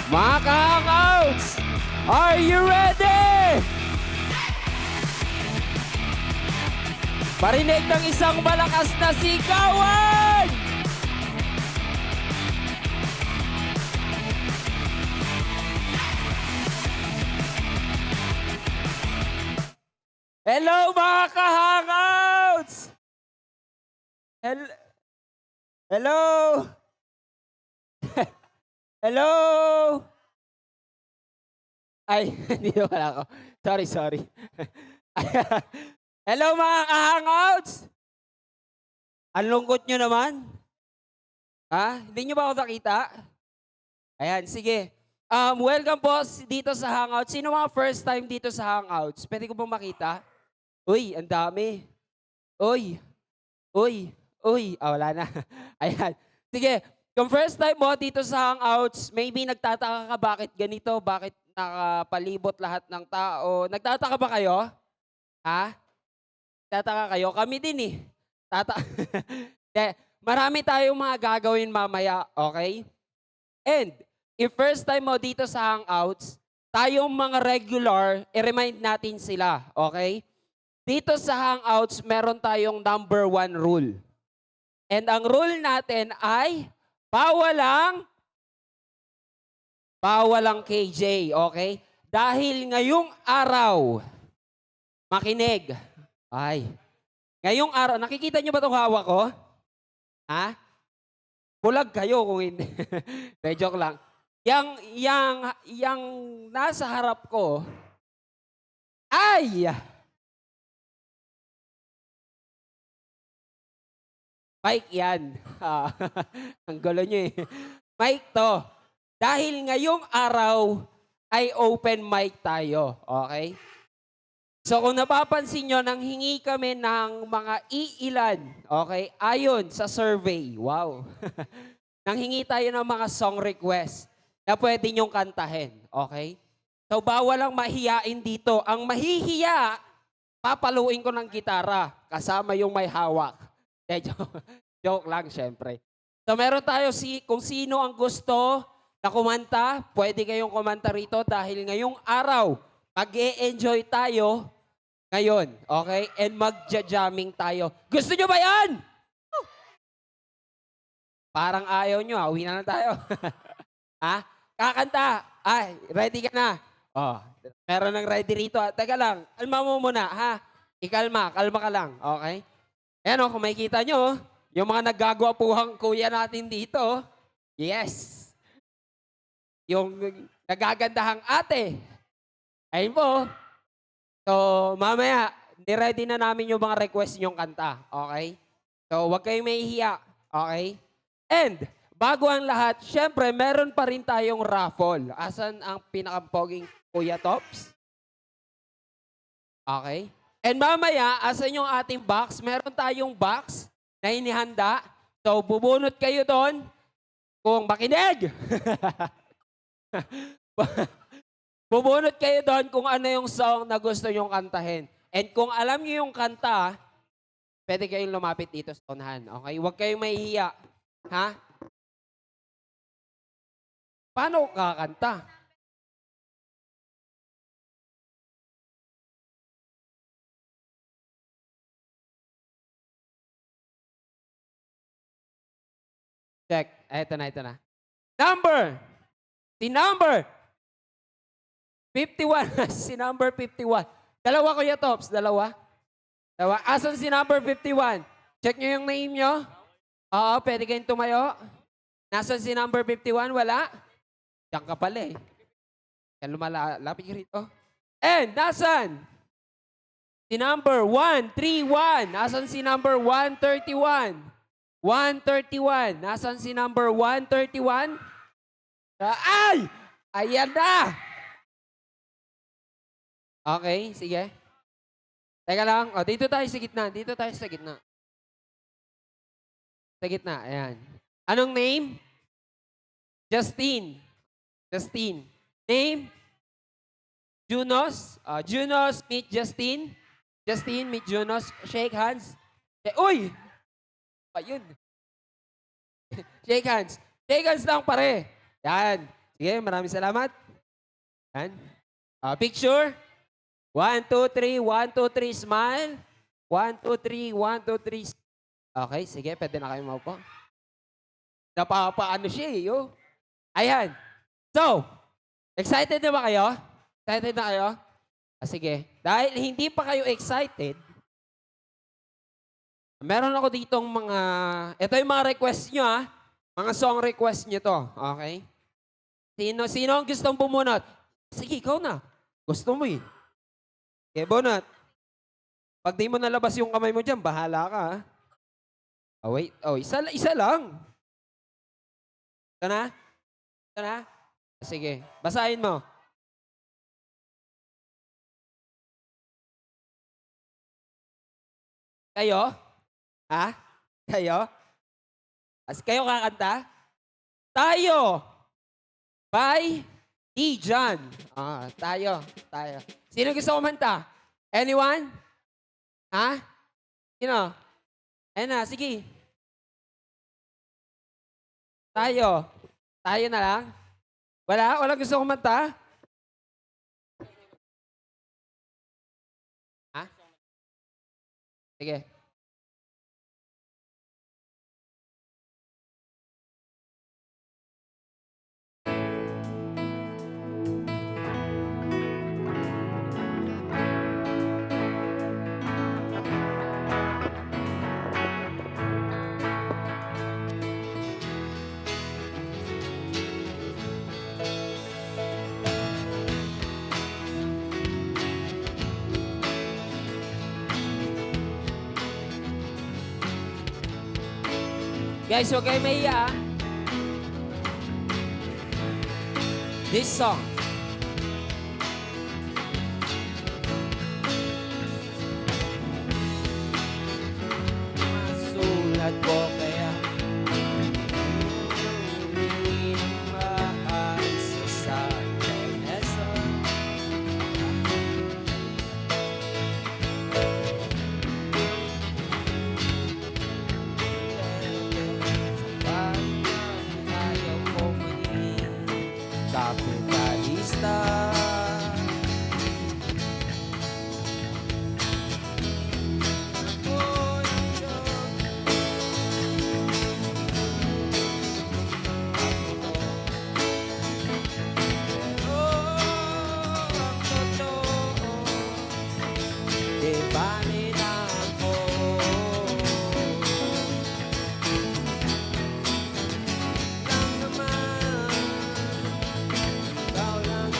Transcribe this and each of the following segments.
Mga ka-hangouts, are you ready? Parinig ng isang malakas na sigawan! Hello mga ka-hangouts! Hello! Hello! Ay, hindi na pala ako. Sorry. Hello mga ka-hangouts! Ang lungkot nyo naman. Ha? Hindi nyo ba ako nakita? Ayan, sige. Welcome po dito sa Hangouts. Sino mga first time dito sa Hangouts? Pwede ko bang makita? Uy, ang dami. Uy. Wala na. Ayan. Sige, kung first time mo dito sa Hangouts, maybe nagtataka ka bakit ganito, bakit nakapalibot lahat ng tao. Nagtataka ba kayo? Ha? Nagtataka kayo? Kami din eh. Marami tayong mga gagawin mamaya, okay? And, if first time mo dito sa Hangouts, tayong mga regular, i-remind natin sila, okay? Dito sa Hangouts, meron tayong number 1 rule. And ang rule natin ay bawalang KJ, okay? Dahil ngayong araw, makinig. Ngayong araw, nakikita nyo ba itong hawak ko? Ha? Bulag kayo kung hindi. Joke lang. Yang nasa harap ko, ay! Mic yan. Ang gulo nyo eh. Mic to. Dahil ngayong araw ay open mic tayo. Okay? So kung napapansin nyo, nanghingi kami ng mga iilan. Okay? Ayon sa survey. Wow. Nanghingi tayo ng mga song request na pwede nyong kantahin. Okay? So bawal lang mahiyain dito. Ang mahihiya, papaluin ko ng gitara kasama yung may hawak. Joke lang, syempre. So meron tayo kung sino ang gusto na kumanta, pwede kayong kumanta rito dahil ngayong araw, mag-e-enjoy tayo ngayon, okay? And magja-jamming tayo. Gusto nyo ba yan? Parang ayaw nyo, uwi na lang tayo. Ha? Kakanta. Ay, ready ka na? Oh, meron ng ready rito. Teka lang, kalma mo muna, ha? Kalma ka lang, okay? Ayan o, kung makikita nyo, yung mga naggagwapuhang kuya natin dito, yes. Yung nagagandahang ate, ayun po, So, mamaya, ni-ready na namin yung mga request niyong kanta. Okay? So, huwag kayong mahihiya. Okay? And, bago ang lahat, syempre, meron pa rin tayong raffle. Asan ang pinakampoging Kuya Tops? Okay? And mamaya, asan yung ating box? Meron tayong box na inihanda. So, bubunot kayo doon kung makinig. Bubunot kayo doon kung ano yung song na gusto nyong kantahin. And kung alam niyo yung kanta, pwede kayong lumapit dito sa unahan. Okay? Huwag kayong mahihiya. Ha? Paano kakanta? Check. Ito na. Number! Si number 51. Si number 51. Dalawa, Kuya Tops. Dalawa. Asan si number 51? Check nyo yung name nyo. Oo, pwede kayong tumayo. Nasaan si number 51? Wala? Diyan ka pala eh. Yan lumalapit ka rito. And, nasan? Si number 131. Nasan si number 131? 131. Nasan si number 131? Ay! Ayan na! Okay, sige. Teka lang. O, dito tayo sa gitna. Dito tayo sa gitna. Sa gitna, ayan. Anong name? Justine. Justine. Name? Junos. Junos, meet Justine. Justine, meet Junos. Shake hands. Uy! Ayun. Shake hands. Shake hands lang pare. Yan. Sige, maraming salamat. Yan. Picture. 1, 2, 3. 1, 2, 3. Smile. 1, 2, 3. 1, 2, 3. Okay, sige. Pwede na kayo maupo. Napapaano siya eh. Oh. Ayan. So, excited na ba kayo? Excited na kayo? Sige. Dahil hindi pa kayo excited, meron ako ditong mga, ito yung mga request nyo ah. Mga song request nyo to. Okay? Sino ang gustong bumunot? Sige, ikaw na. Gusto mo eh. Okay, bunot. Pag di mo nalabas yung kamay mo dyan, bahala ka ah. Oh, wait. Oh, isa lang. Ito na? Ito na? Sige. Basahin mo. Kayo? Ha? Kayo? Kayo kakanta? Tayo! By Dijan. Tayo. Sino gusto kumanta? Anyone? Ha? Sino? Ayan na, sige. Tayo. Tayo na lang? Wala? Walang gusto kumanta? Ha? Sige. Guys, huwag kayo mahiya. This song. Masulat ko kaya sa Vanessa. Kapitalista. Di bali na ako. Lang naman, ikaw lang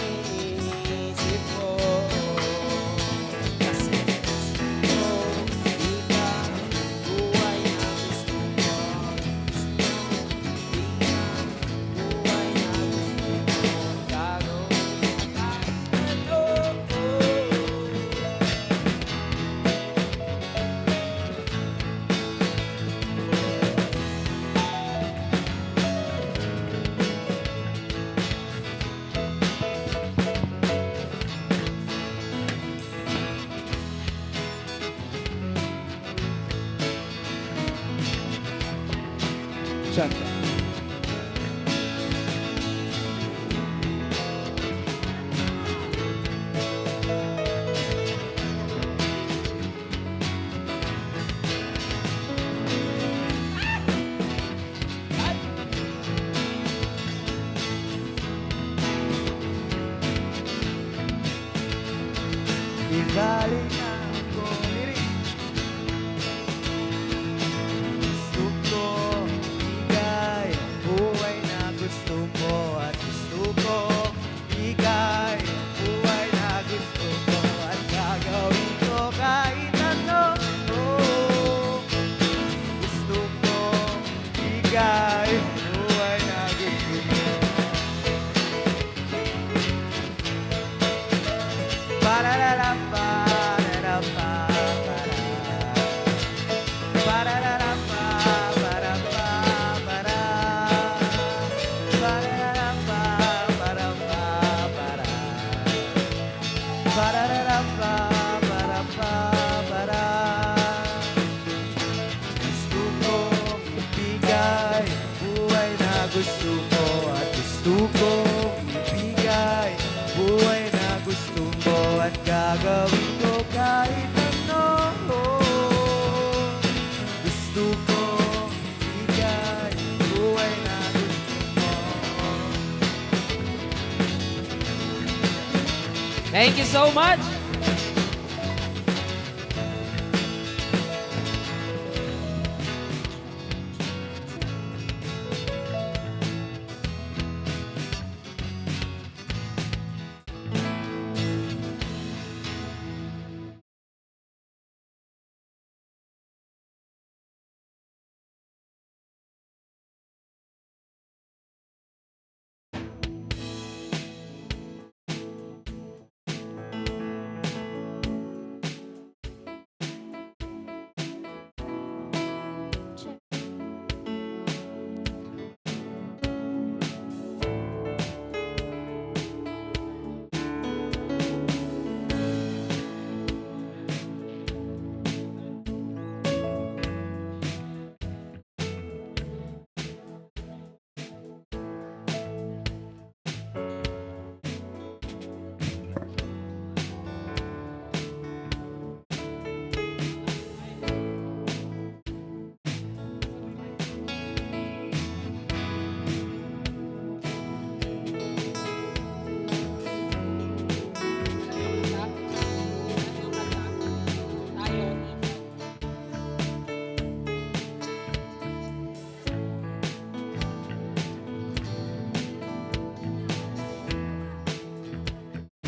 halika ko. Lirik. Gusto ko ika'y buhay na gusto mo at gusto ko ika'y buhay na gusto ko at gagawin ko kahit ano. Oh, gusto ko ika'y buhay na gusto mo. Parararapa, pararapa, para. Parararapa, parapa, para. Parararapa, parapa, para. Parararapa, parapa, para. Gusto kong ibigay buhay na gusto ko at gusto kong ibigay buhay na gusto mo at gagawin ko kahit ano. Gusto kong ibigay buhay na gusto mo. Thank you so much.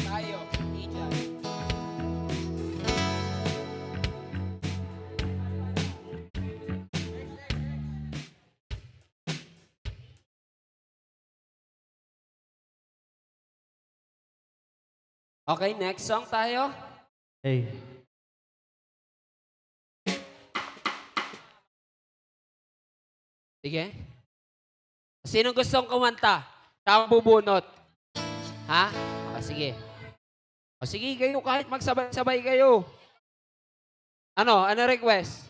Tayo, Ijan. Okay, next song tayo. Hey. Sige. Sinong gustong kumanta? Siya ang bubunot. Ha? Sige. Sige, kayo kahit magsabay-sabay kayo. Ano request?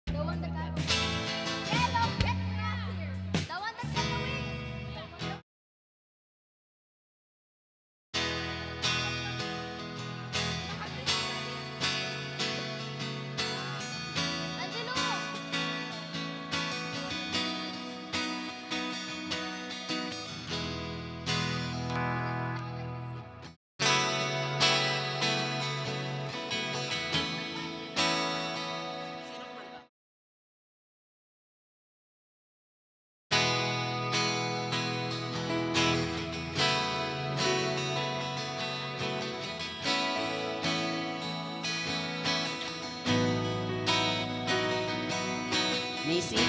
The one that got away. Yellow, get back here. The one that got away. Angelo! Nisi?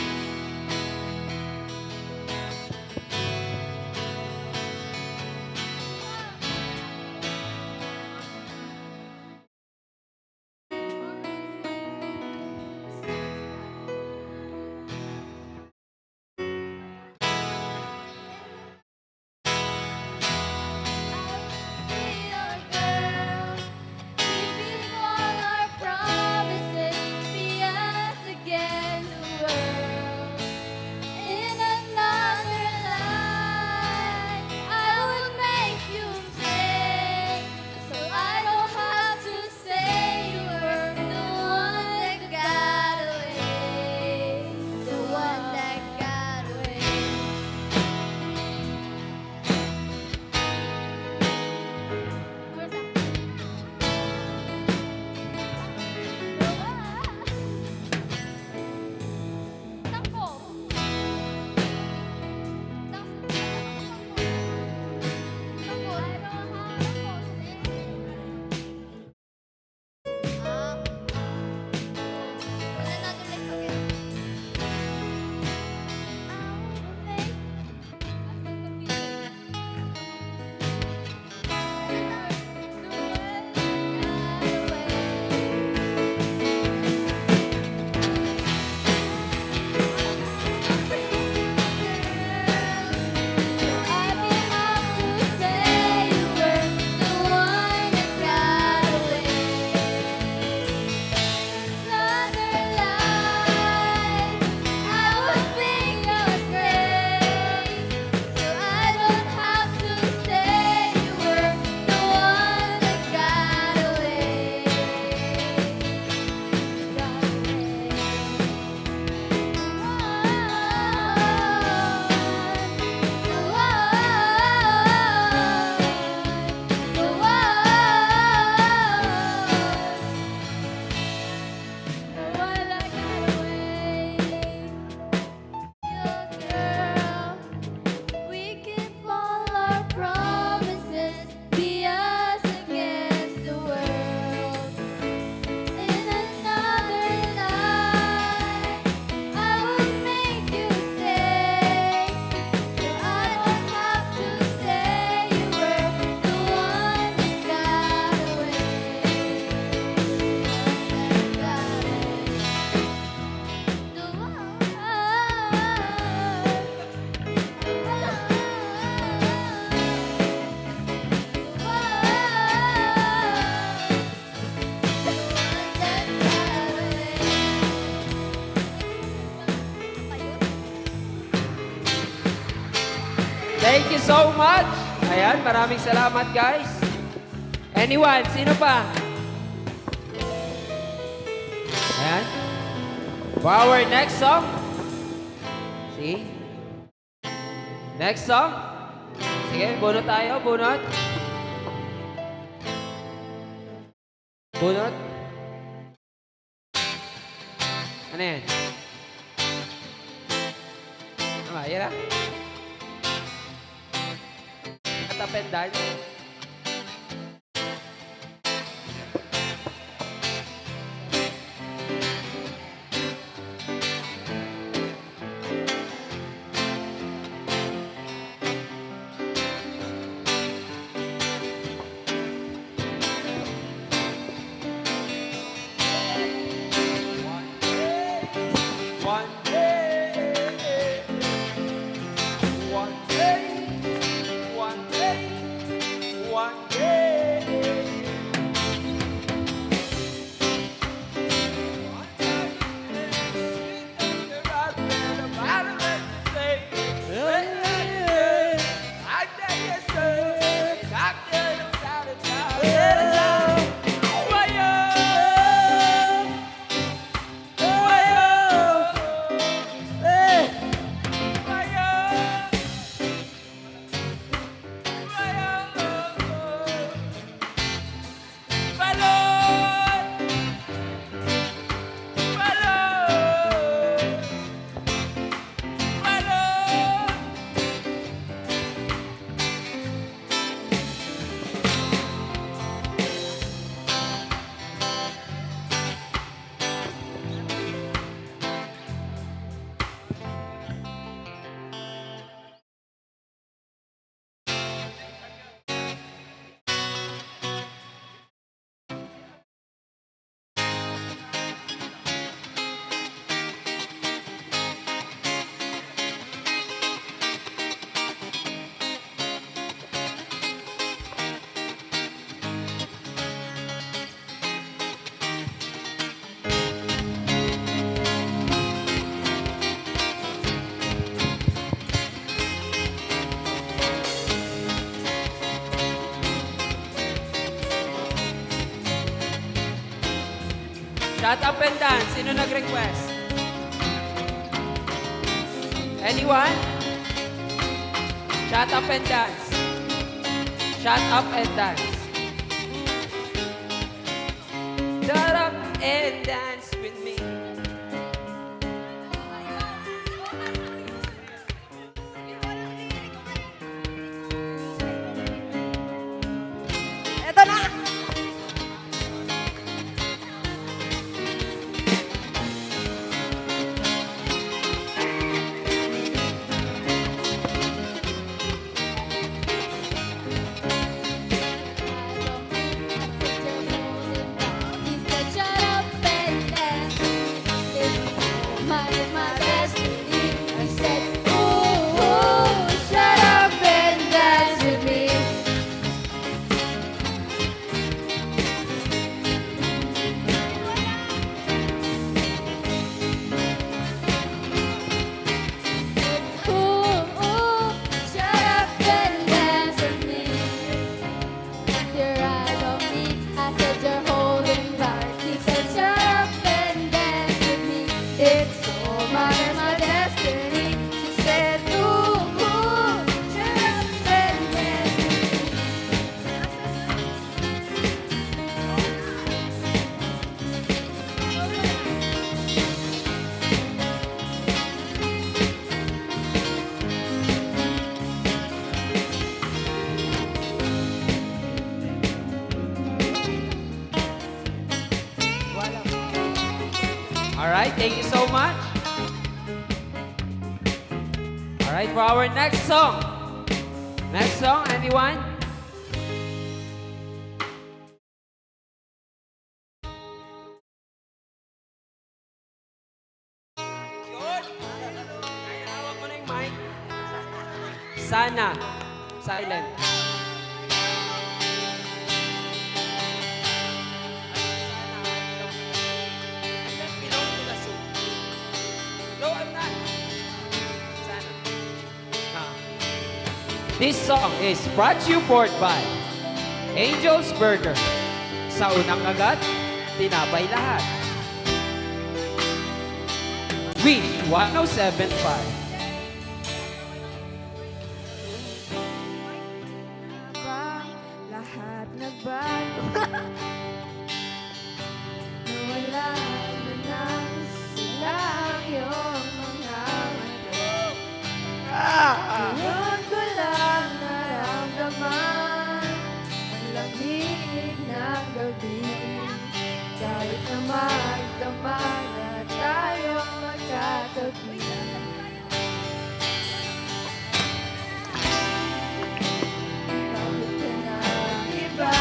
Thank you so much. Ayan, maraming salamat guys. Anyone, sino pa? Ayan. For our next song. See? Next song. Sige, bunot tayo, bunot. Bunot. Ano yan? Tama, yan na. Up and dance. Shut up and dance. Sino nag-request? Anyone? Shut up and dance. Shut up and dance. Shut up and dance with me. Eto na! It's all my destiny. She said, ooh, shut up and dance with me. All right, thank you so much. All right, for our next song. Next song, anyone? Yun. Ay, hawak mo na yung mic. Sana. Silent. No, I'm not. Sana. This song is brought to you forth by Angel's Burger. Sa unang kagat, tinapay lahat. Wish 1075. Lahat nagbago. Nawala na nang silang iyong mga mata. Ngayon ko lang naramdaman ang lamig ng gabi. Kahit na magdamag na tayong magkatabi. Bakit ka nag-iba?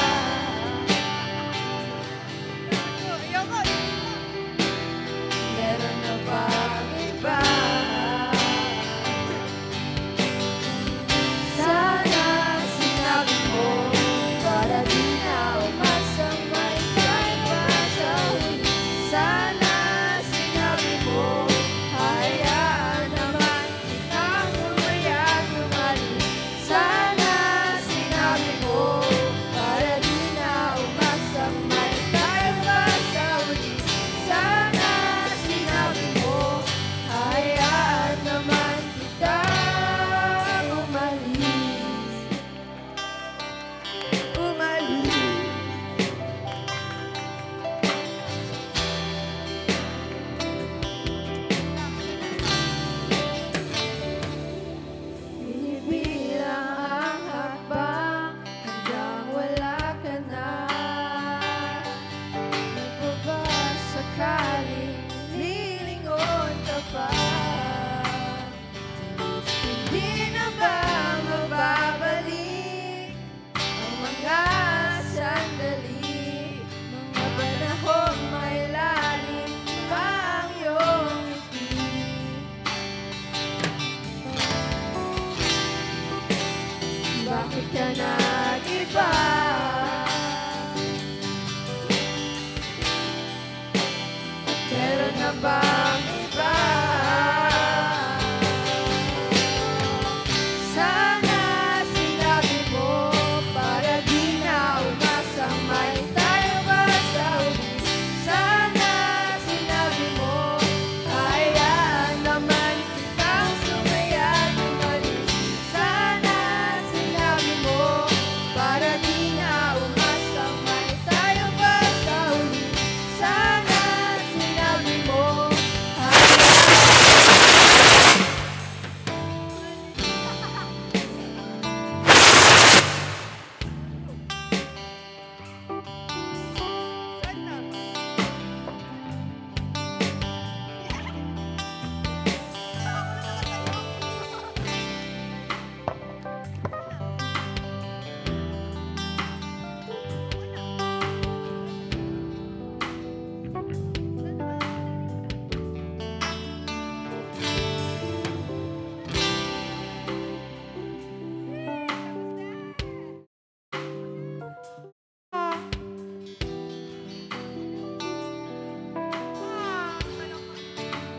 Meron na bang iba? Sana sinabi mo para di na umasang may kaiba sa huli. Sana sinabi mo hayaan naman kitang sumaya at lumali. Sana sinabi mo para di na umasang may kaiba sa huli. Sana sinabi mo hayaan naman kitang umalis. Umalis. Binibilang ang hakbang hanggang wala ka na. Ano ba sakaling lilingon ka pa? Hindi na ba mababalik ang mga sandali? Mga panahon may lalim pa ang iyong ngiti. Bakit ka nag-iba? Meron na bang iba? Sana sinabi mo para di na umasang may tayo ba sa huli. Sana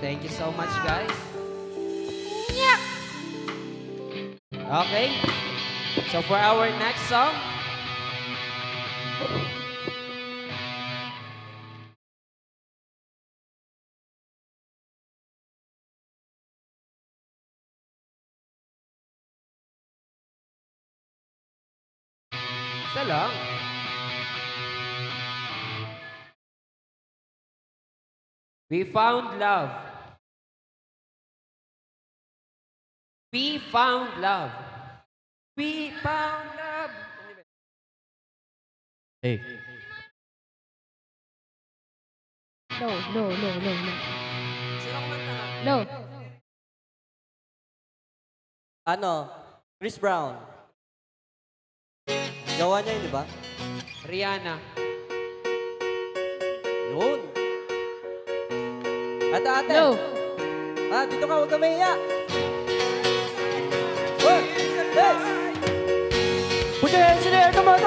Thank you so much, guys. Okay. So for our next song, isa lang. We found love. We found love. We found love. Hey. Low, low, low, low, low. Sino kumanta? Low. Ano? Chris Brown. Gawa niya yun, di ba? Rihanna. Yun. Ate. Low. Dito ka, huwag ka mahiya. Hey! Put your hands in the air. Come on.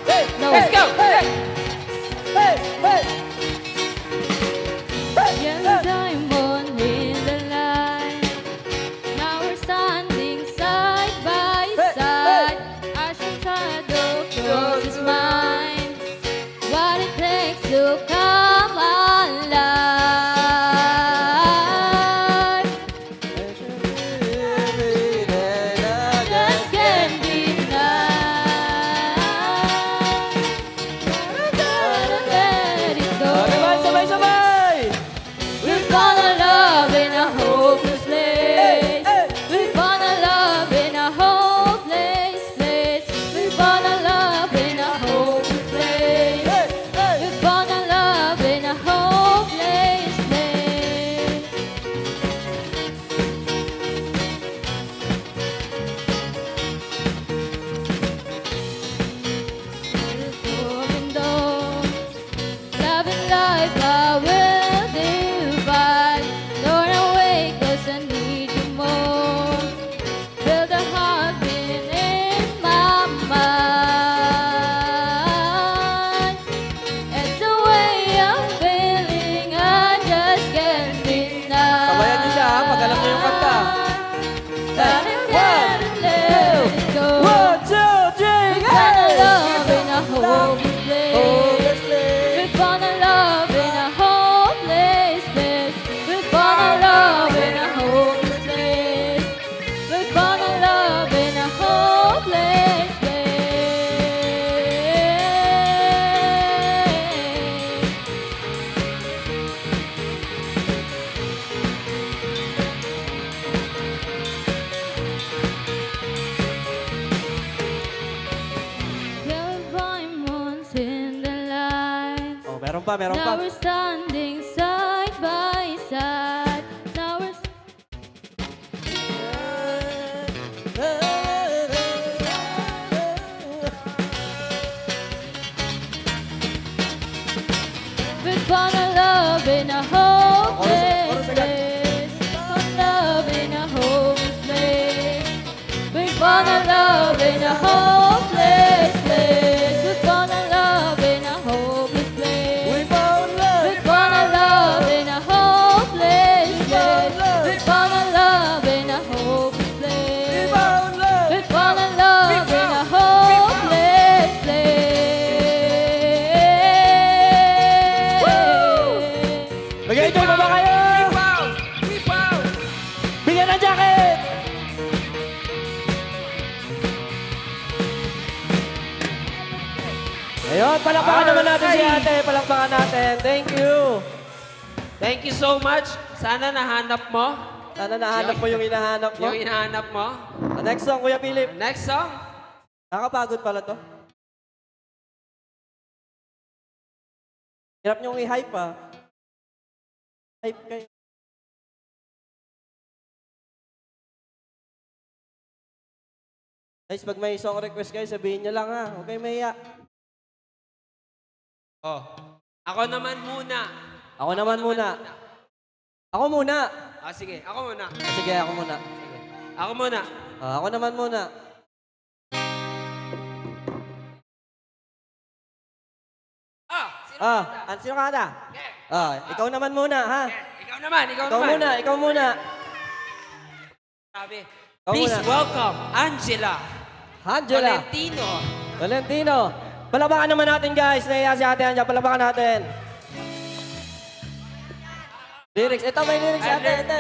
Hey! No. Let's go! Hey! Yellow diamond in the light. Now we're standing side by side. As your shadow crosses mine. What it takes to come alive. Just can't deny. Gotta let it go. Sabay! We found our love in a hopeless place. We found our love in a hopeless place. We found our love in a hopeless place. We found our love in a hopeless place. Open doors. Loving life, I will divide. Don't away, 'cause I need you more. Feel the heartbeat in my mind. It's the way I'm feeling, I just can't deny. Sabayan niyo siya, ha, pag alam niyo yung kanta. Gotta let it go. 1, 2, 3, We found a love in a hopeless place. We found a love in a hopeless place. We found a love in a hopeless place. We found a love in a hopeless place. There were diamonds in the light. Oh, meron pa. Now we're standing side by side. Now we're we found a love in a hopeless place. Found love in a hopeless place. We found a love in a hopeless place. We found a love in a hopeless place. We found love. We found a love in a hopeless place. We found a love in a hopeless place. found love. We found a love in a hopeless place. Mag-enjoy pa ba kayo? We found! Bigyan ng jacket! Ayun, palakpakan naman natin si ate. Palakpakan natin. Thank you. Thank you so much. Sana nahanap mo. Sana nahanap mo yung hinahanap mo. Yung hinahanap mo. Next song, Kuya Philip. Next song. Nakakapagod pala to. Hirap niyong i-hype Hype kayo. Guys, pag may song request kayo, sabihin niyo lang ha. Huwag kayong mahiya. Oh. Ako naman muna. Ako naman muna. Ako muna. Sige. Ako muna. Sige, ako muna. Sige. Ako muna. Ako naman muna. Sino Sino ka na? Ikaw naman muna, ha? Ikaw Ikaw Ikaw naman. muna, ikaw muna. Sabi. Ikaw Please muna. welcome Angela Angela. Valentino. Valentino. Palabakan naman natin, guys. Nahiya si Ate Anja. Palabakan natin. Lyrics. Ito, may lyrics, Ate. Ate.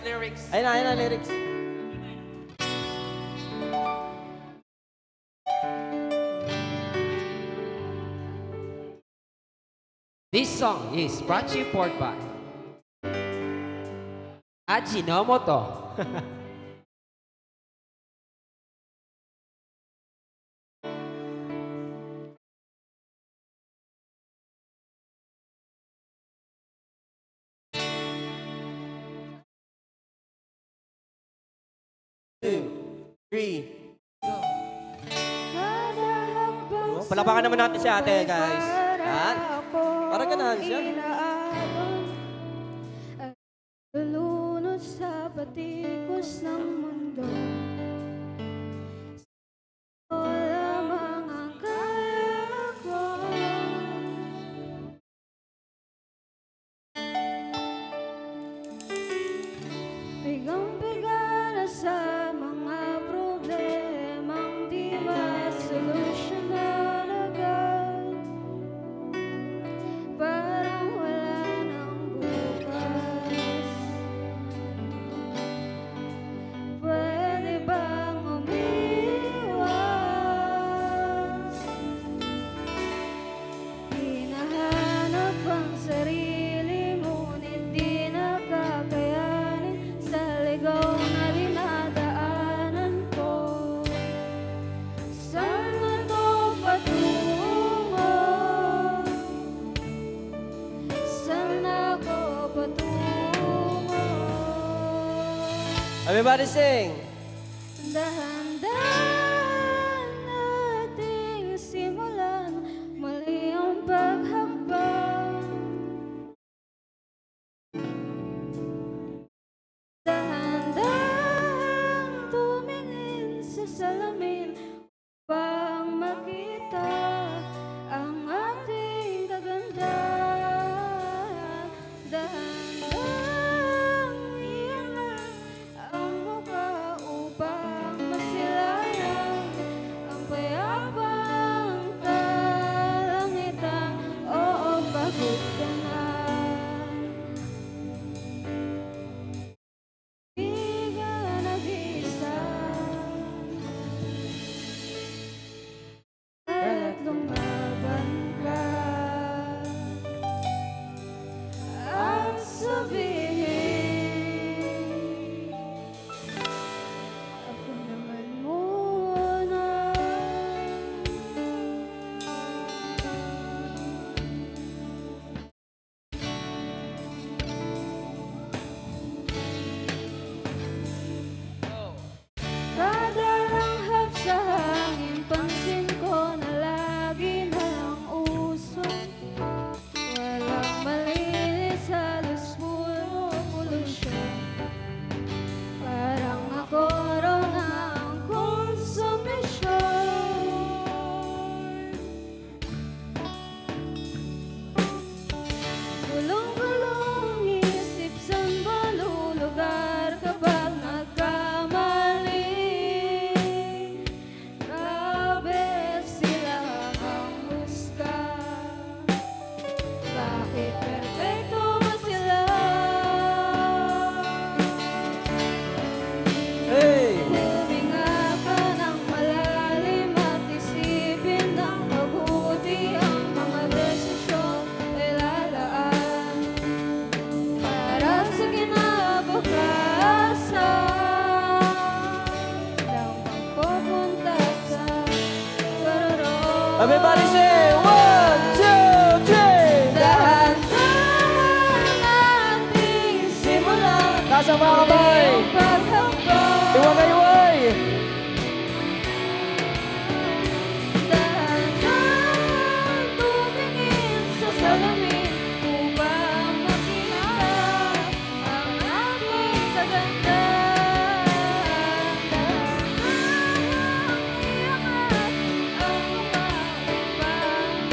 Lyrics. Ayun na, lyrics. This song is brought to you forward by Ajinomoto. Two, three. Kada hakbang Palabakan naman natin si Ate, guys. Yan. Para ganahan siya. Lulunod sa patikos ng mundo. Ikaw lamang ang kaya ko. Bigang-biga na sa mga problemang di masolusyonan agad. Parang wala nang bukas. Pwede bang umiwas? Hinahanap ang sarili ngunit di nakakayanin sa ligaw na dinadaanan ko. Saan man to patungo? Saan ako patungo? Everybody sing. Dahan-dahan nating simulan, muli ang paghakbang. Dahan-dahan tumingin sa salamin upang makita ang ating kagandahan. Dahan-dahan iangat ang mukha upang masilayan ang payapang kalangitan. Oo, pagod ka na. Di ka nag-iisa at lumaban ka at sabihin, ako naman muna. Kada langhap sa hangin, pansin ko na lagi na lang usok. Walang malinis, halos puro polusyon. Parang ako raw na ang konsumisyon. Gulong-gulong isip, saan ba lulugar kapag nagkamali? Grabe sila ang husga. Bakit perfecto ba sila? Hey! Huminga ka ng malalim at isipin ng mabuti ang mga desisyon ay lalaan para sa kinabukasan ng magpupunta sa karoon. Everybody sing. One, two, three. Dahan-dahan nating simulan Taas ang mga kamay. ang paghambang. Iwagay-iway. Dahan-dahan tumingin sa salamin upang makita ang ating kagandahan. Dahan-dahan iangat ang mukha upang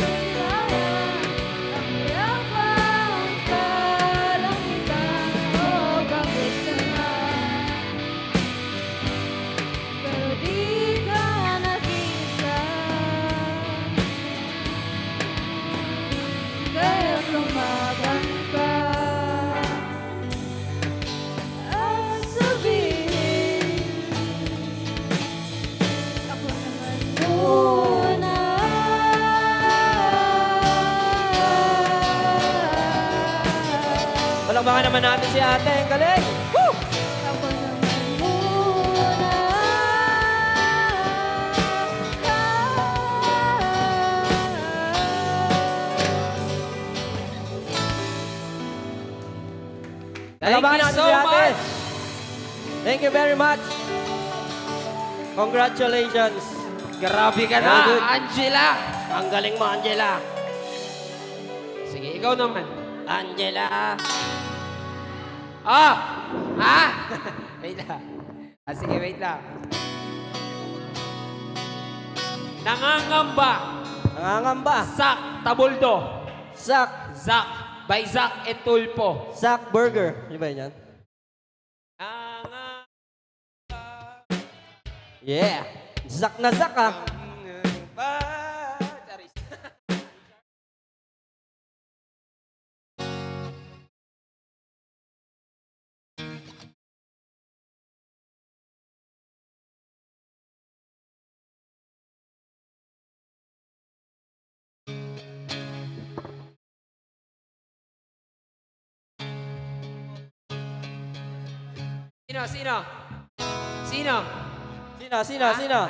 Palabangan naman natin si ate. Ang galing. Woo! Ako naman muna. Thank Palabangan you natin so si ate. much. Thank you very much. Congratulations. Grabe ka Very good. na, Angela. Ang galing mo, Angela. Sige, ikaw naman. Angela. Ah! Ah! Wait lang. Sige, wait lang. Nangangamba. Nangangamba. Sak Tabuldo. Zach. Zak. By Zak and Tulpo. Zach Burger. Di ba yan? Nangangamba. Yeah. Zach na Zach ah. Charis. Sino? Sino? Sino? Sino? Sino? Sino?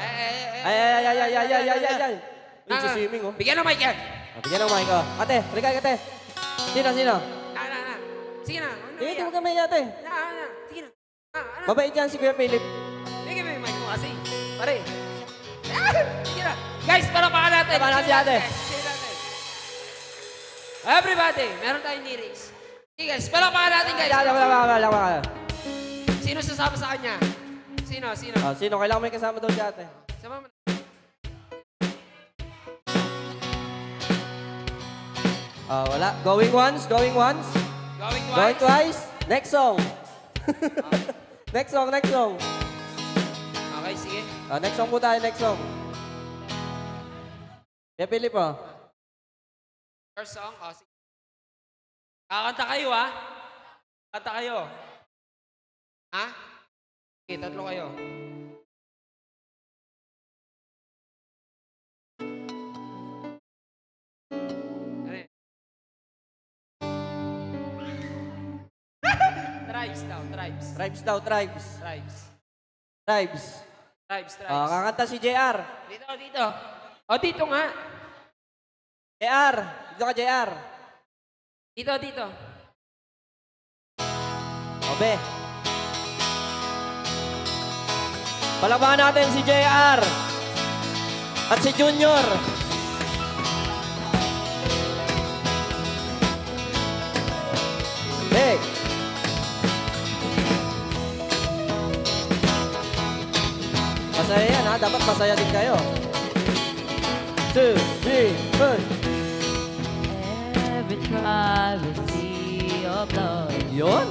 Ay, ay, ay, ay, ay, ay, ay, ay, ay. Uy, si swimming oh. Bigyan ng mic yan. Bigyan ng mic oh. Ate, halika ate. Sino? Sino? Na. Sige na. Ano Hindi yan? mo kami ate. Na. Sige na. Ano? Mabait yan si Kuya Philip. Bigyan mo yung mic mo kasi. Pare. Sige na. Guys, palapakan natin. Palapakan natin, ate. Sige natin. Everybody, meron tayong lyrics. Sige guys, palapakan natin guys. Wala. Sino sasama sa kanya? Sino? Oh, sino? Kailangan may kasama daw si ate. Sama mo. Wala. Going once, going once. Going Going once. twice. Next song. Next song. Okay, sige. Next song po tayo, next song. Kuya Philip oh. First song. Oh, sige. Kakanta kayo ha? Kanta kayo. Ha? Sige, tatlo kayo. Ano yun? Tribes daw, tribes. Tribes daw, tribes. Tribes. Tribes. Tribes. Kakanta si JR. Dito. O, dito nga. JR. Dito ka, JR. Dito. Obe. Palabangan natin si JR. At si Junior. Hey. Masaya yan ha. Dapat masaya din kayo. 2, 3, push. Every tribe will see your blood. Yun.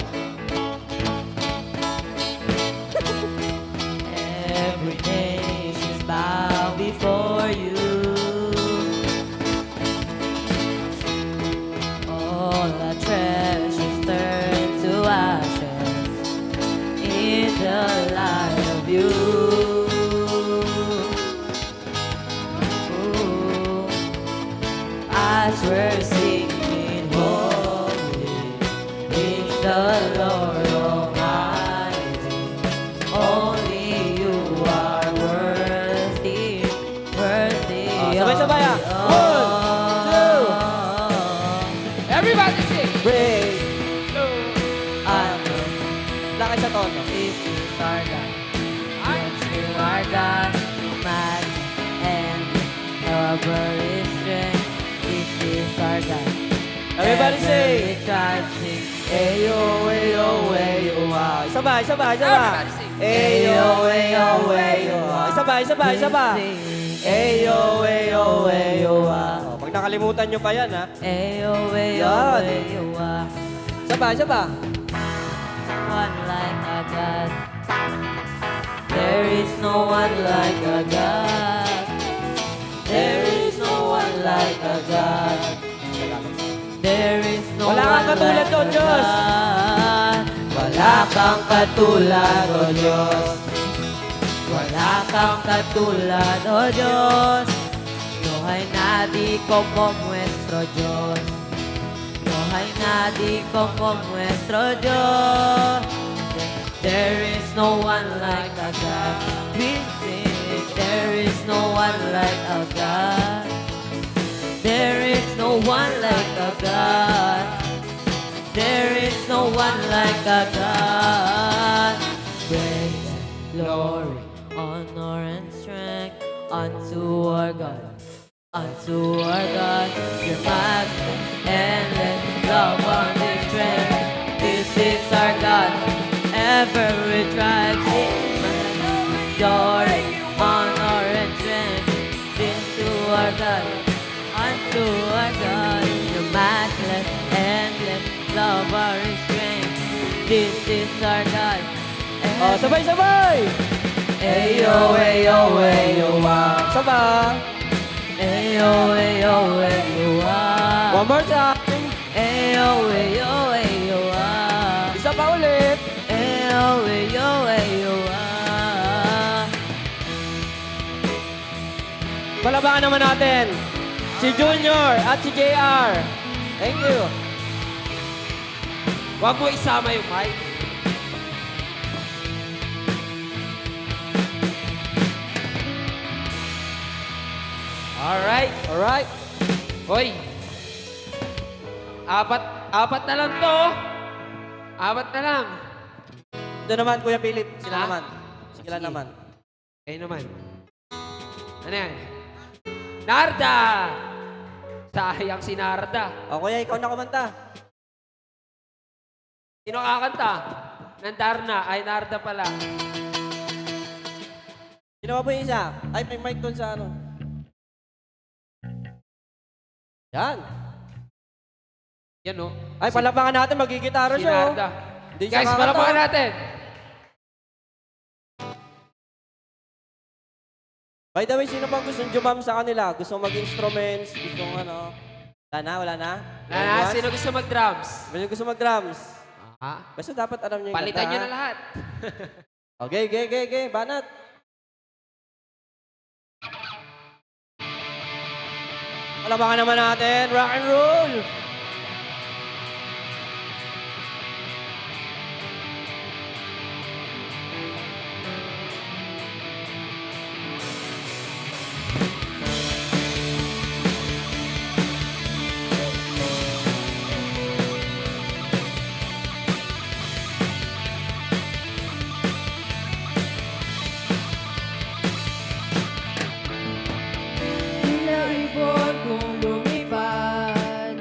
Every nation's bow before you. All our treasures turn to ashes in the light of you. Ooh, as we're singing holy is the Lord Almighty. Only you are worthy. Sabay-sabay ah. of 1, 2. Everybody sing. Break. Ano, Lakay sa tono. this is our God. Yes, you are God, might and our is strength. This is our God. Everybody Every sing. tribe sing. Ayo, ayo, ayo, ah. Sabay. Everybody sing. Ayo, ayo, ayo, ah. Sabay. Ayo, ayo, ah. Pag nakalimutan nyo pa yan, ha? Ayo, ayo, Yan. ayo, ah. Sabay. One like a God. There is no one like a God. There is no one like a God. There is no Wala kang one katulad like doon, a Diyos. God. Wala kang katulad, O Diyos. Wala kang katulad, O Diyos. No hay nadie como nuestro Dios. No hay nadie como nuestro Dios. There is no one like our God. We sing, there is no one like our God. There is no one like our God. There is no one like our God. Praise, glory, honor, and strength unto our God. Unto our God, your majesty, endless love, wonder, strength. This is our God, ever we try. Glory, honor, and strength. This to our God, unto our God, your matchless, endless love, our strength. This is our God. Oh, sabay-sabay! Ayo, ayo, ayo, ah. Sabay! Ayo, ayo, ayo, ah. One more time! Ayo, ayo, ayo, ah. Isa pa ulit! Ayo, ayo, ayo, ah. Palabakan naman natin si Junior at si JR. Thank you. Huwag mo isama yung mic. Alright. Alright. Hoy. Apat na lang to. Apat na lang. Ito naman, Kuya Philip. Sila Ha? naman. Sila Sige. naman. Kayo naman. Ano yan? Narda! Sayang si Narda. O, Kuya, ikaw na kumanta. Sino kakanta? Nandarna. Ay, Narda pala. Sino ba po yung isa? Ay, may mic doon sa ano. Yan. Yan o. Ay, palabakan natin. Magigitaro Si siya. Narda. Hindi siya Guys, kakanta. palapakan natin. By the way, sino pang gustong jumam sa kanila? Gusto mag-instruments? Gustong ano? Wala na? Wala na? Na, sino gusto mag-drums? Sino gusto mag-drums? Ah, Basta dapat alam niyo yung palitan kanta, nyo ha? na lahat. Okay, okay. Banat. Palabakan naman natin. Rock and roll! Tila ibon kong lumipad,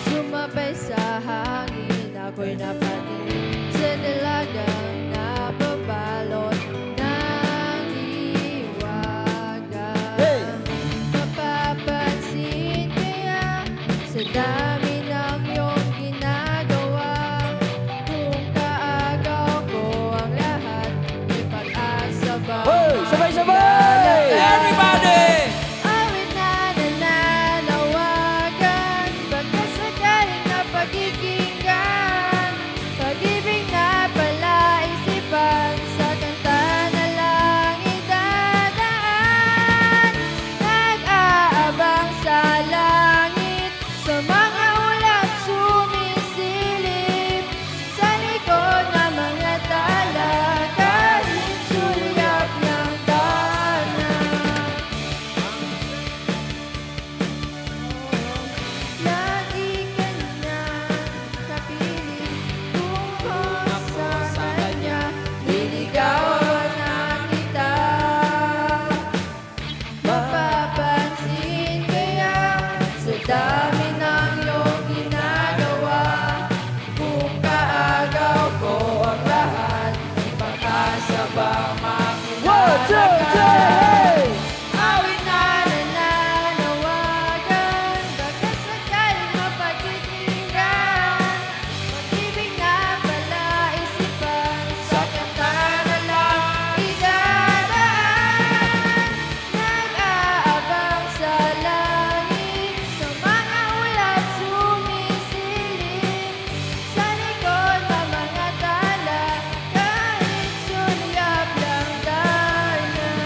sumabay sa hangin, ako'y napatingin sa nilagang nababalot ng hiwaga. Hey! Mapapansin kaya sa dami ng iyong ginagawa, kung kaagaw ko ang lahat, may pag-asa ba? Hey! Sabay-sabay! Everybody! Awit na nananawagan, baka sakaling napakikinggan, pag-ibig na palaisipan, sa kanta na lang idadaan. Nag-aabang sa langit, sa mga ulap sumisilip, sa likod ng mga tala, kahit sulyap ng tanan. Lagi ka na kapiling kung sa kanya niligawan na kita. Mapapansin kaya sa dami ng iyong ginagawa, kung kaagaw ko ang lahat, may pag-asa ba makilala Hey! Awit na nananawagan, baka sakaling mapagkikinggan, pag-ibig na palaisipan, sa kanta na lang idadaan. Nag-aabang sa langit, sa mga ulap sumisilip, sa likod ng mga tala, kahit sulyap lang tayo.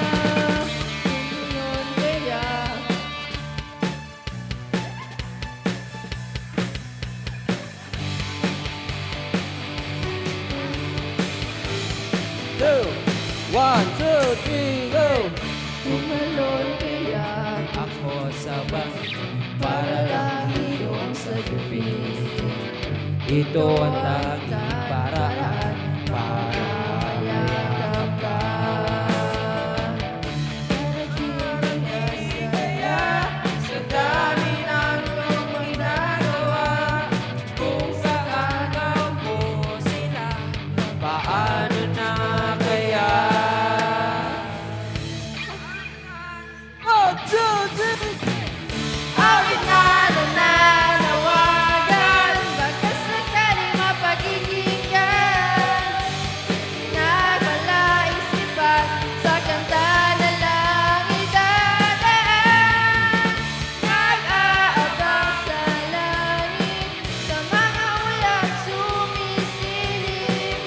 3, go! Tumalon kaya Ako sa bangin para lang iyong sagupin. Ito ang tanging paraan para Mayakap ka. sa dami ng iyong ginagawa. Kung saan mo sila, paano na kaya? 1, 2, 3! Awit na nananawagan, baka sakaling mapagiginggan. Nagmalaisipan sa kanta na lang idadaan. Nag-aabang sa langit, sa mga ulap sumisilip.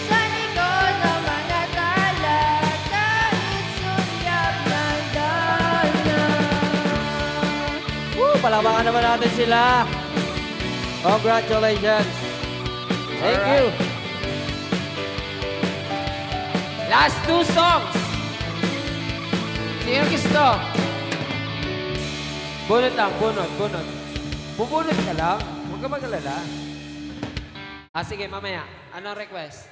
Sa likod ng mga tala, kahit sulyap ng dalan. Palabangan naman natin sila. Congratulations. Thank you. Last 2 songs. Sino gusto? Bunot lang, bunot. Bubunot ka lang. Huwag ka mag-alala. Sige, mamaya. Anong request?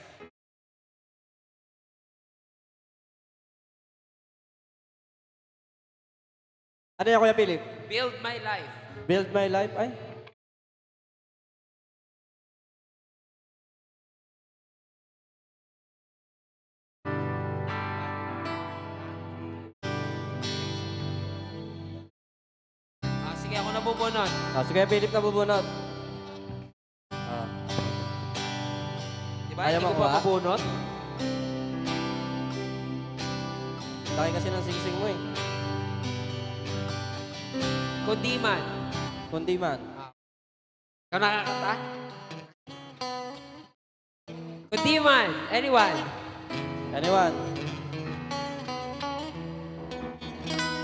Ano yan, Kuya Philip? Build My Life. Build my life? Ay. Sige, ako na bubunot. Si Kuya Philip na bubunot. Di ba? Ayaw Hindi ko mo pa ba? mabunot. Laki kasi ng singsing mo eh. Kundi man. Kundi man. Ikaw nakakanta? Kundi man. Anyone? Anyone?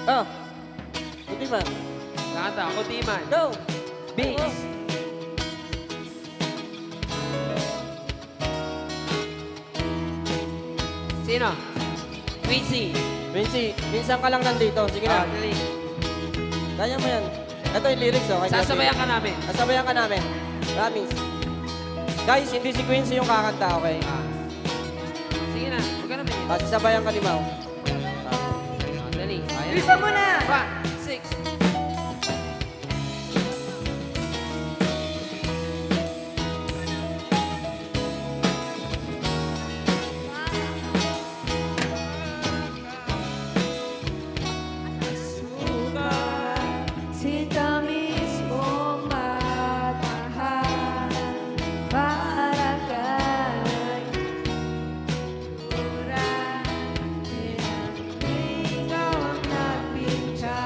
Oh. Kundi man. Nakakanta. Kundi man. Go! Beats. Sino? Quincy. Vinci, minsan ka lang nandito. Sige na. Dali. Kaya mo yan. Ito yung lyrics oh. kay Kuya Sasabayan Philip. ka namin. Sasabayan ka namin. Promise. Guys, hindi si Quincy yung kakanta, okay? Sige na. Huwag ka namin. Sasabayan ka ni Mau. Dali. Ayan. Bisa mo na! 1, 6. Sinta mismong magmahal para kay Ura. Ikaw ang nagpinta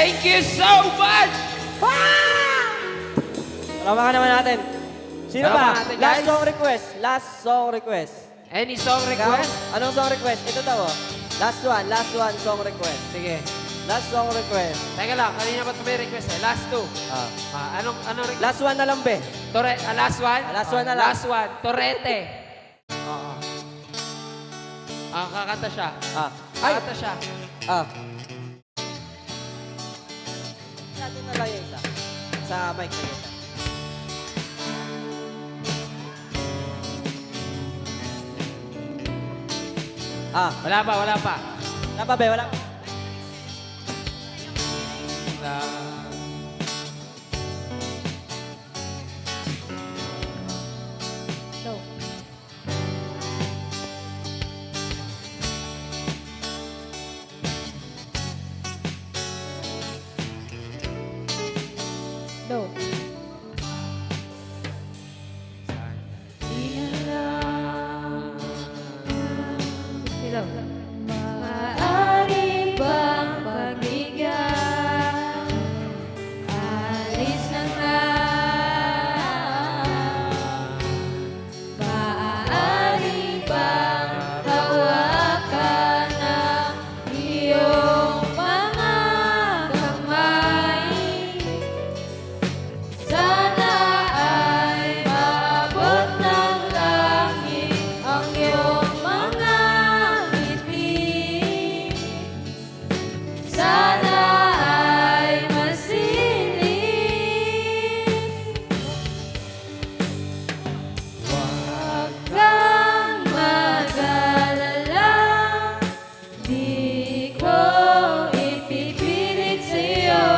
Thank you so much! Palamakan naman natin. Sino Palamakan ba? natin, Last guys. song request. Last song request. Any song Ikaw? request? Anong song request? Ito daw, oh. Last one song request. Sige. Last song request. Teka lang, kanina ba't may request eh? Last two. Anong request? Last one na lang, be. Last one? Last one na lang. Last one. Torete. Oo. Kakanta siya. Ay! Kakanta siya. Natin na lang yung isa. Sa mic na yun. Wala pa, wala pa. Wala pa, be. Wala pa. No. No. Hello. Maaari bang pagbigyan? Alis na nga. Maaari bang hawakan ang iyong mga kamay? Sana ay maabot ng langit ang iyong mga ngiti. Sana ay masilig. Huwag kang mag-alala, di ko ipipilit sa'yo.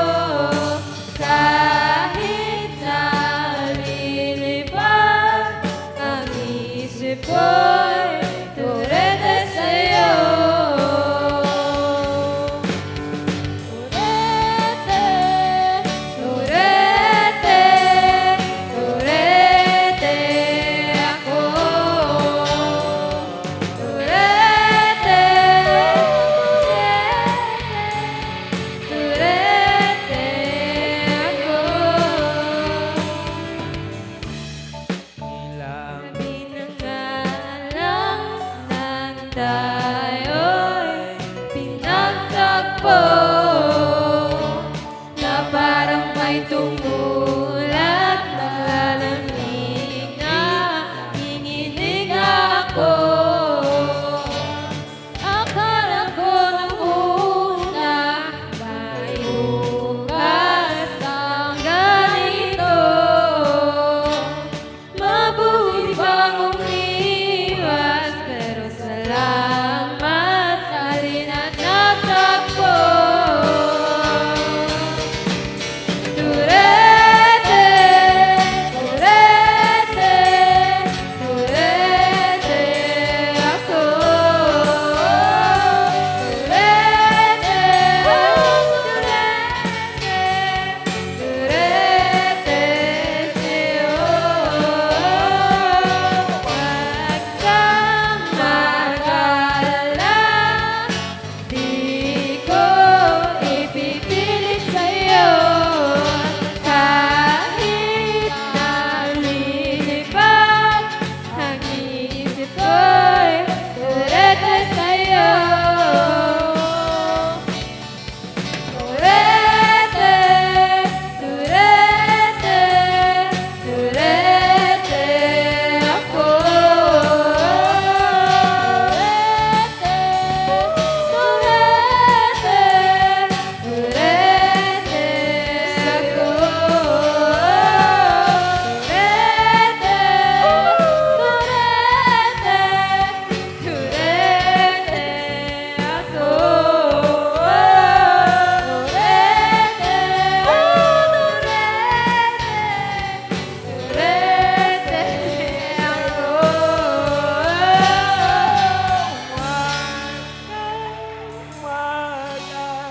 Kahit nalilipad ang isip ko'y turete sa'yo. Turete, turete, turete ako. Turete, turete ako. Sabi na nga lang nang tayo'y pinagtagpo, na parang may tumulat, naglalamig na hinihiling ako. Akala ko nung una may bukas ang ganito. Mabuti pang umiwas, pero salamat na rin at natagpo. Turete, turete, turete ako. Turete, turete, turete sa'yo. Huwag kang mag-alala, di ko ipipilit sa'yo. Kahit nalilipad ang isip ko'y turete sa'yo. Turete, turete, turete ako. Turete, turete, turete ako. Turete, turete, turete ako.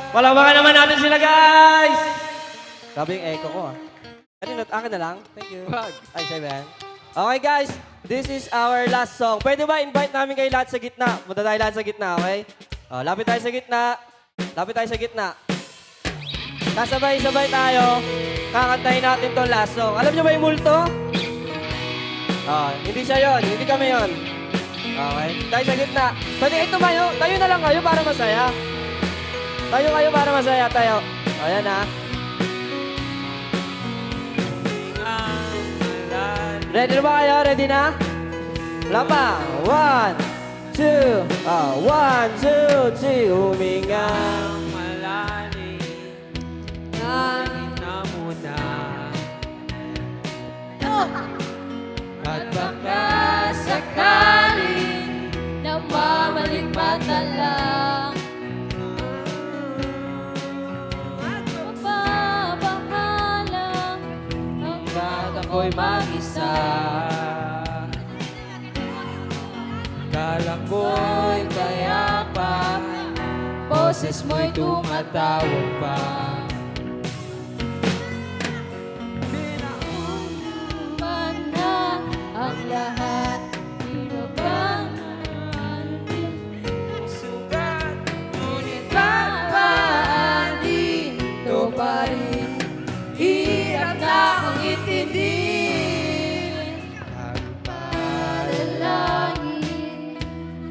Palamakan naman natin sila, guys! Grabe yung echo ko, Ano, akin na lang? Thank you. Wag. Ay, Seven. Okay, guys. This is our last song. Pwede ba invite namin kayo lahat sa gitna? Punta tayo lahat sa gitna, okay? Lapit tayo sa gitna. Lapit tayo sa gitna. Kasabay-sabay tayo. Kakantahin natin tong last song. Alam nyo ba yung multo? Hindi siya yon, hindi kami yon. Okay? Tayo sa gitna. Pwede kayo tumayo. Tayo na lang kayo para masaya. Tayo kayo para masaya. Tayo. Ayan na. Ready na ba kayo? Ready na? Wala pa. 1, 2. 1, 2, 3. Huminga. Malalim. Na muna. At baka Sakaling namamaligmata lang mapapahalang hanggang ako'y mag-isa. kala ko'y kaya pa, boses mo'y tumatawag pa. Man na ang lahat, pinabang Sugat, ngunit babaan dito pa rin. Hirap na akong intindihin. Panalangin,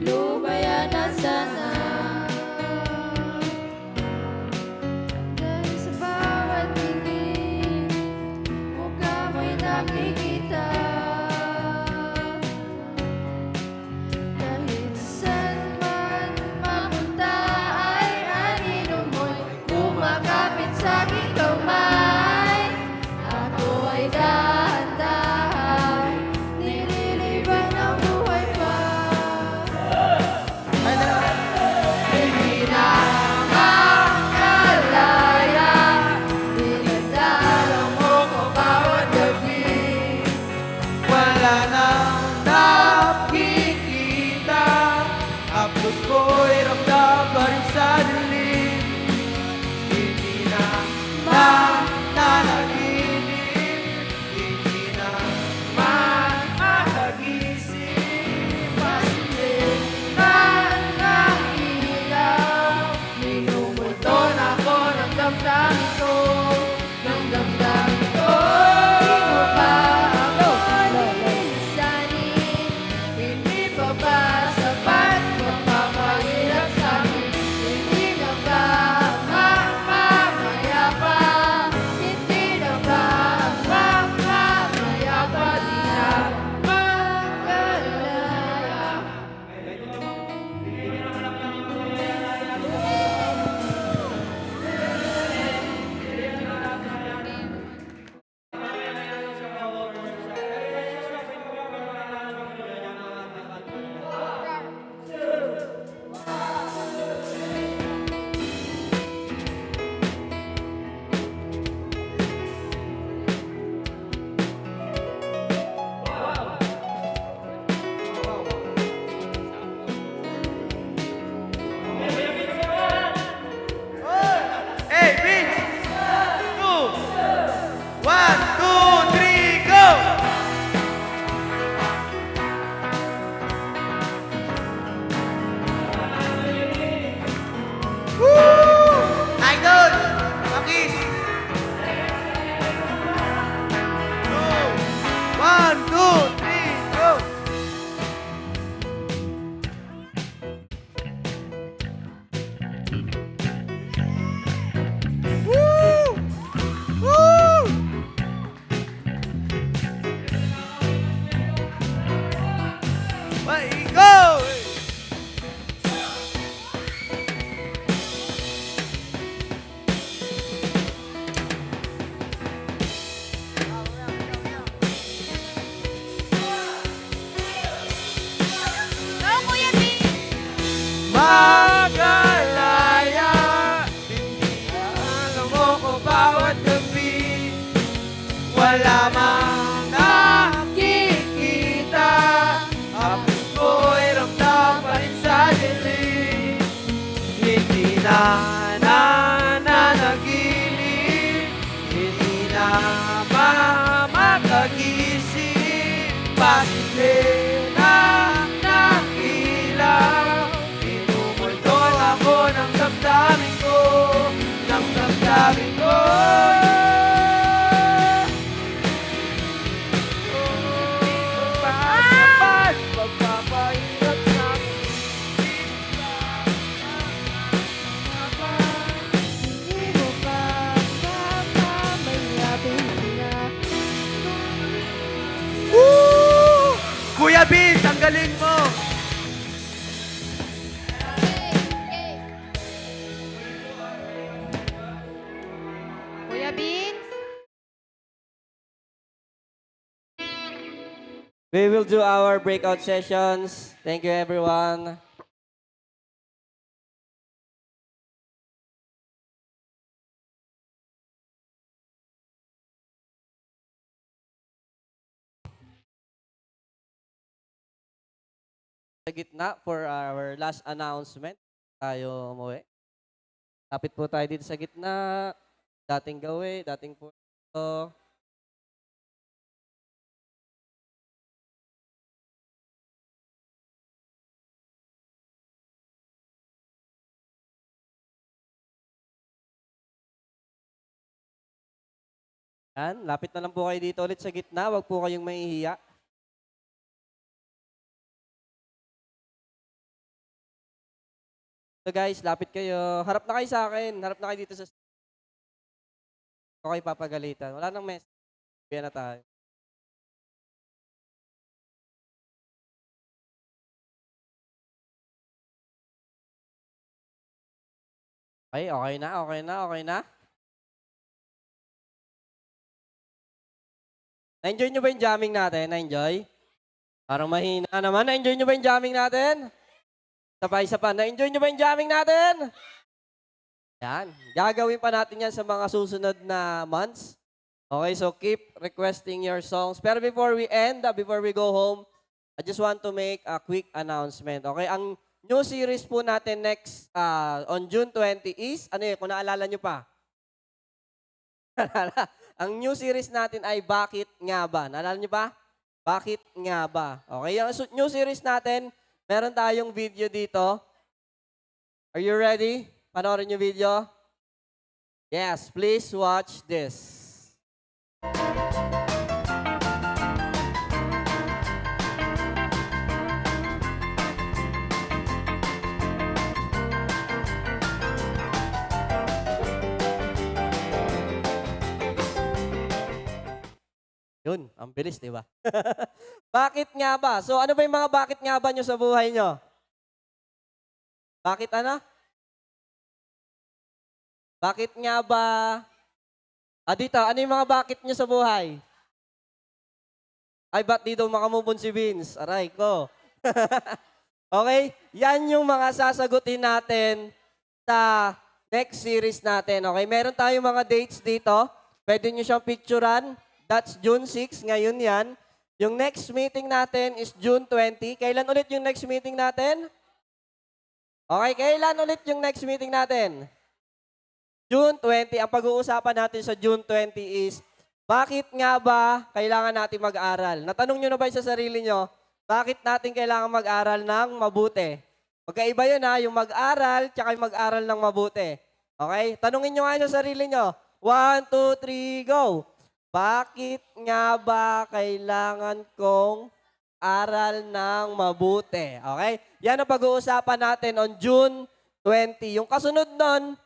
lumaya na sana. galing mo! Kuya Beans? We will do our breakout sessions. Thank you, everyone. Sa gitna for our last announcement. Tayo umuwi. Lapit po tayo dito sa gitna. Dating gawi, dating po. Yan, lapit na lang po kayo dito ulit sa gitna. Huwag po kayong mahihiya. So guys, lapit kayo. Harap na kayo sa akin. Harap na kayo dito sa... Okay, papagalitan. Wala nang mess. Kaya na tayo. Okay, okay na, okay na, okay na. Na-enjoy nyo ba yung jamming natin? Na-enjoy? Parang mahina naman. Na-enjoy nyo ba yung jamming natin? Isa pa. Na-enjoy nyo ba yung jamming natin? Yan. Gagawin pa natin yan sa mga susunod na months. Okay, so keep requesting your songs. Pero before we end, before we go home, I just want to make a quick announcement. Okay, ang new series po natin next on June 20 is, ano yun, kung naalala nyo pa? Ang new series natin ay Bakit Nga Ba? Naalala nyo ba? Bakit Nga Ba? Okay, yung new series natin, meron tayong video dito. Are you ready? Panoorin yung video? Yes, please watch this. Yun, ang bilis, di ba? Bakit nga ba? So ano ba yung mga bakit nga ba nyo sa buhay nyo? Bakit ano? Bakit nga ba? Dito, ano yung mga bakit nyo sa buhay? Ay, ba't di daw makamubon si Vince? Aray ko. Okay? Yan yung mga sasagutin natin sa next series natin. Okay? Meron tayong mga dates dito. Pwede nyo siyang picturean. That's June 6. Ngayon yan. Yung next meeting natin is June 20. Kailan ulit yung next meeting natin? Okay, kailan ulit yung next meeting natin? June 20. Ang pag-uusapan natin sa June 20 is, bakit nga ba kailangan natin mag-aral? Natanong nyo na ba sa sarili nyo, bakit natin kailangan mag-aral ng mabuti? Magkaiba yun ha, yung mag-aral tsaka yung mag-aral ng mabuti. Okay? Tanungin nyo nga sa sarili nyo. 1, 2, 3, go! Bakit nga ba kailangan kong aral ng mabuti? Okay? Yan ang pag-uusapan natin on June 20. Yung kasunod nun,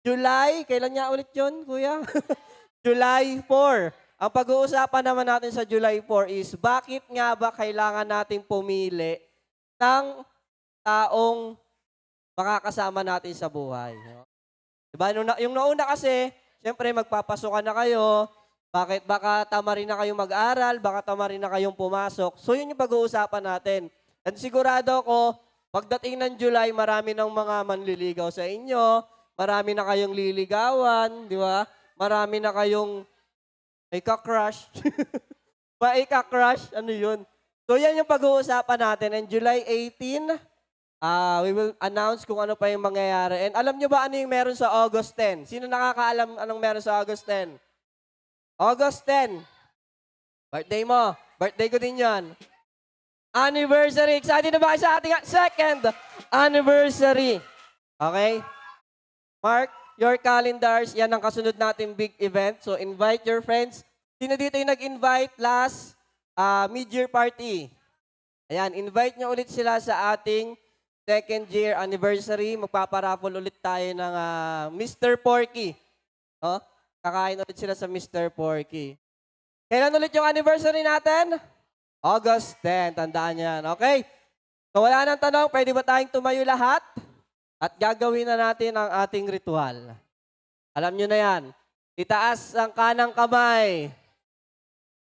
July, kailan niya ulit yun, kuya? July 4. Ang pag-uusapan naman natin sa July 4 is, bakit nga ba kailangan nating pumili ng taong makakasama natin sa buhay? Diba? Yung nauna kasi, siyempre magpapasukan na kayo, bakit baka tama rin na kayong mag-aral, baka tama rin na kayong pumasok. So yun yung pag-uusapan natin. And sigurado ko, pagdating ng July, marami ng mga manliligaw sa inyo, marami na kayong liligawan, di ba? Marami na kayong may ka-crush. May ka-crush, ano yun? So yan yung pag-uusapan natin. And July 18, we will announce kung ano pa yung mangyayari. And alam nyo ba ano yung meron sa August 10? Sino nakakaalam anong meron sa August 10? August 10. Birthday mo. Birthday ko din yan. Anniversary. Excited na ba kayo sa ating second anniversary? Okay? Mark your calendars. Yan ang kasunod natin big event. So invite your friends. Sino dito yung nag-invite last mid-year party? Ayan, invite nyo ulit sila sa ating second year anniversary. Magpaparaffle ulit tayo ng Mr. Porky. Oh? Kakain ulit sila sa Mr. Porky. Kailan ulit yung anniversary natin? August 10. Tandaan yan. Okay? So wala nang tanong, pwede ba tayong tumayo lahat? At gagawin na natin ang ating ritual. Alam nyo na yan. Itaas ang kanang kamay.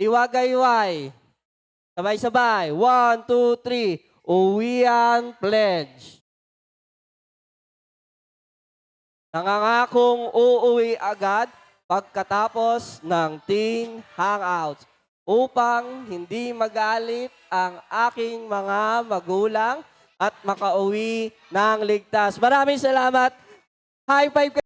Iwagayway. Sabay-sabay. 1, 2, 3. Uwian pledge. Nangangakong uuwi agad pagkatapos ng teen hangouts upang hindi magalit ang aking mga magulang at makauwi ng ligtas. Maraming salamat. High five